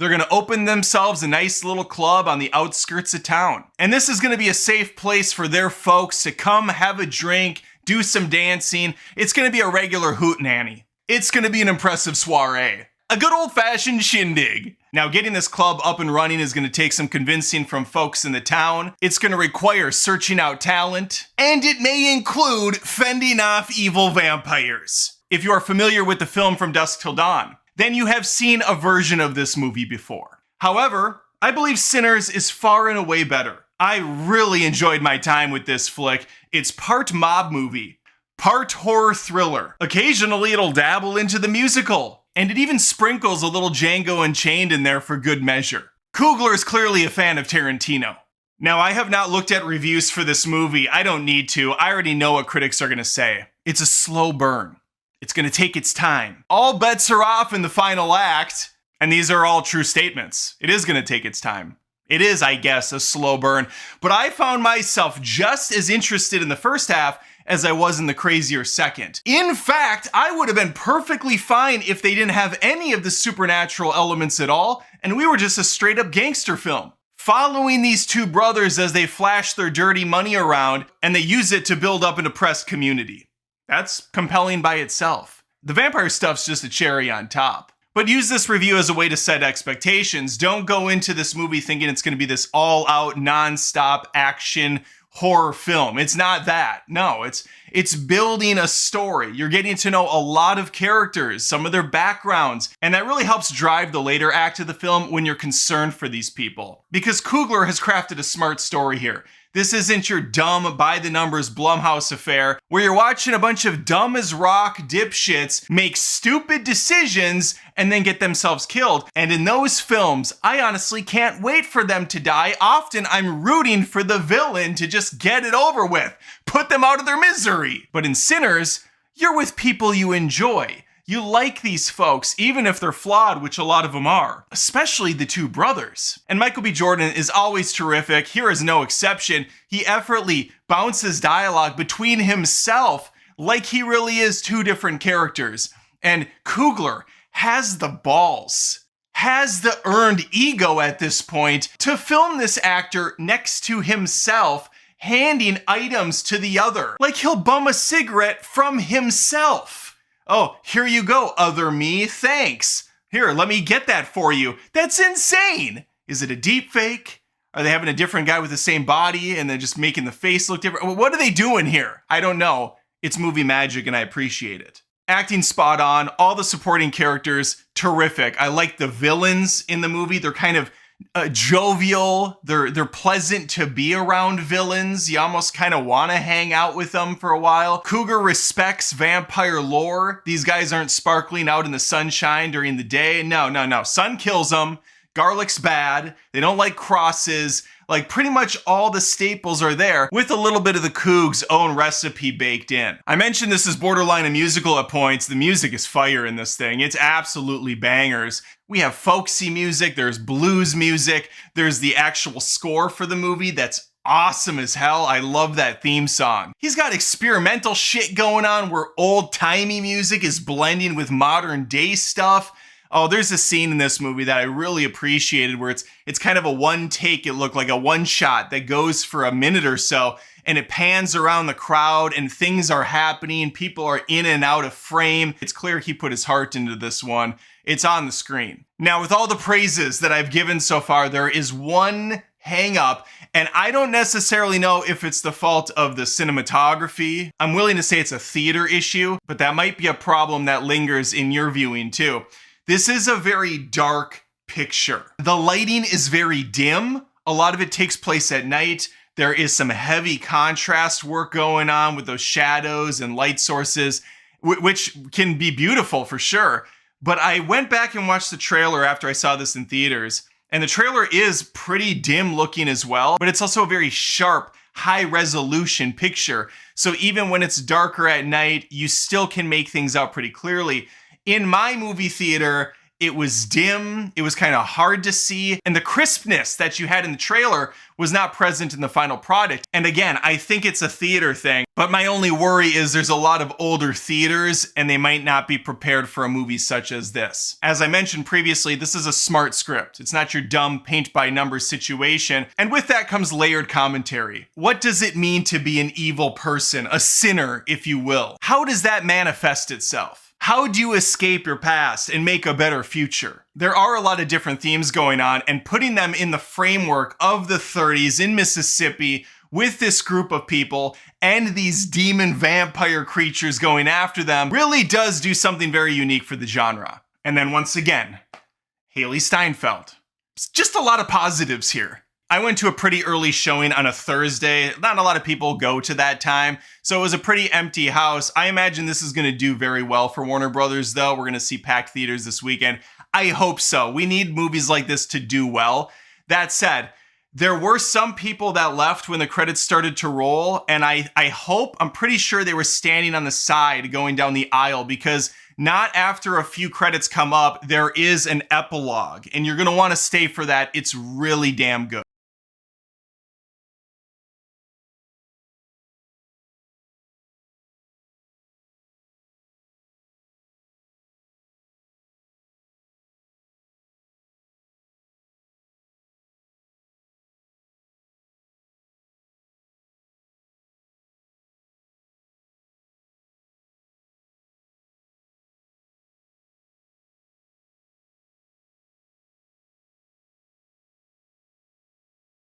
They're going to open themselves a nice little club on the outskirts of town. And this is going to be a safe place for their folks to come have a drink, do some dancing. It's going to be a regular hootenanny. It's going to be an impressive soiree. A good old-fashioned shindig. Now, getting this club up and running is going to take some convincing from folks in the town. It's going to require searching out talent. And it may include fending off evil vampires. If you are familiar with the film From Dusk Till Dawn, then you have seen a version of this movie before. However, I believe Sinners is far and away better. I really enjoyed my time with this flick. It's part mob movie, part horror thriller. Occasionally it'll dabble into the musical, and it even sprinkles a little Django Unchained in there for good measure. Coogler is clearly a fan of Tarantino. Now, I have not looked at reviews for this movie. I don't need to. I already know what critics are going to say. It's a slow burn. It's going to take its time. All bets are off in the final act, and these are all true statements. It is going to take its time. It is, I guess, a slow burn, but I found myself just as interested in the first half as I was in the crazier second. In fact, I would have been perfectly fine if they didn't have any of the supernatural elements at all, and we were just a straight up gangster film. Following these two brothers as they flash their dirty money around, and they use it to build up an oppressed community. That's compelling by itself. The vampire stuff's just a cherry on top. But use this review as a way to set expectations. Don't go into this movie thinking it's going to be this all-out, non-stop action horror film. It's not that. No, it's building a story. You're getting to know a lot of characters, some of their backgrounds, and that really helps drive the later act of the film when you're concerned for these people. Because Coogler has crafted a smart story here. This isn't your dumb, by-the-numbers Blumhouse affair where you're watching a bunch of dumb-as-rock dipshits make stupid decisions and then get themselves killed. And in those films, I honestly can't wait for them to die. Often, I'm rooting for the villain to just get it over with, put them out of their misery. But in Sinners, you're with people you enjoy. You like these folks, even if they're flawed, which a lot of them are, especially the two brothers. And Michael B. Jordan is always terrific. Here is no exception. He effortlessly bounces dialogue between himself like he really is two different characters. And Coogler has the balls, has the earned ego at this point to film this actor next to himself, handing items to the other. Like he'll bum a cigarette from himself. Oh, here you go, other me, thanks. Here, let me get that for you. That's insane. Is it a deep fake? Are they having a different guy with the same body and then just making the face look different? What are they doing here? I don't know. It's movie magic and I appreciate it. Acting spot on, all the supporting characters, terrific. I like the villains in the movie. They're kind of jovial. They're pleasant to be around villains. You almost kind of want to hang out with them for a while. Coogler respects vampire lore. These guys aren't sparkling out in the sunshine during the day. No. Sun kills them. Garlic's bad. They don't like crosses. Like pretty much all the staples are there with a little bit of the Coog's own recipe baked in. I mentioned this is borderline a musical at points. The music is fire in this thing. It's absolutely bangers. We have folksy music, there's blues music, there's the actual score for the movie that's awesome as hell. I love that theme song. He's got experimental shit going on where old-timey music is blending with modern day stuff. Oh, there's a scene in this movie that I really appreciated where it's kind of a one take. It looked like a one shot that goes for a minute or so and it pans around the crowd and things are happening. People are in and out of frame. It's clear he put his heart into this one. It's on the screen. Now, with all the praises that I've given so far, there is one hang up, and I don't necessarily know if it's the fault of the cinematography. I'm willing to say it's a theater issue, but that might be a problem that lingers in your viewing too. This is a very dark picture. The lighting is very dim. A lot of it takes place at night. There is some heavy contrast work going on with those shadows and light sources, which can be beautiful for sure. But I went back and watched the trailer after I saw this in theaters, and the trailer is pretty dim looking as well, but it's also a very sharp, high resolution picture. So even when it's darker at night, you still can make things out pretty clearly. In my movie theater, It was dim, it was kind of hard to see, and the crispness that you had in the trailer was not present in the final product. And again, I think it's a theater thing, but my only worry is there's a lot of older theaters and they might not be prepared for a movie such as this. As I mentioned previously, this is a smart script. It's not your dumb paint-by-numbers situation, and with that comes layered commentary. What does it mean to be an evil person, a sinner, if you will? How does that manifest itself? How do you escape your past and make a better future? There are a lot of different themes going on, and putting them in the framework of the 30s in Mississippi with this group of people and these demon vampire creatures going after them really does do something very unique for the genre. And then once again, Haley Steinfeld. Just a lot of positives here. I went to a pretty early showing on a Thursday. Not a lot of people go to that time, so it was a pretty empty house. I imagine this is going to do very well for Warner Brothers, though. We're going to see packed theaters this weekend. I hope so. We need movies like this to do well. That said, there were some people that left when the credits started to roll, and I'm pretty sure they were standing on the side going down the aisle, because not after a few credits come up, there is an epilogue, and you're going to want to stay for that. It's really damn good.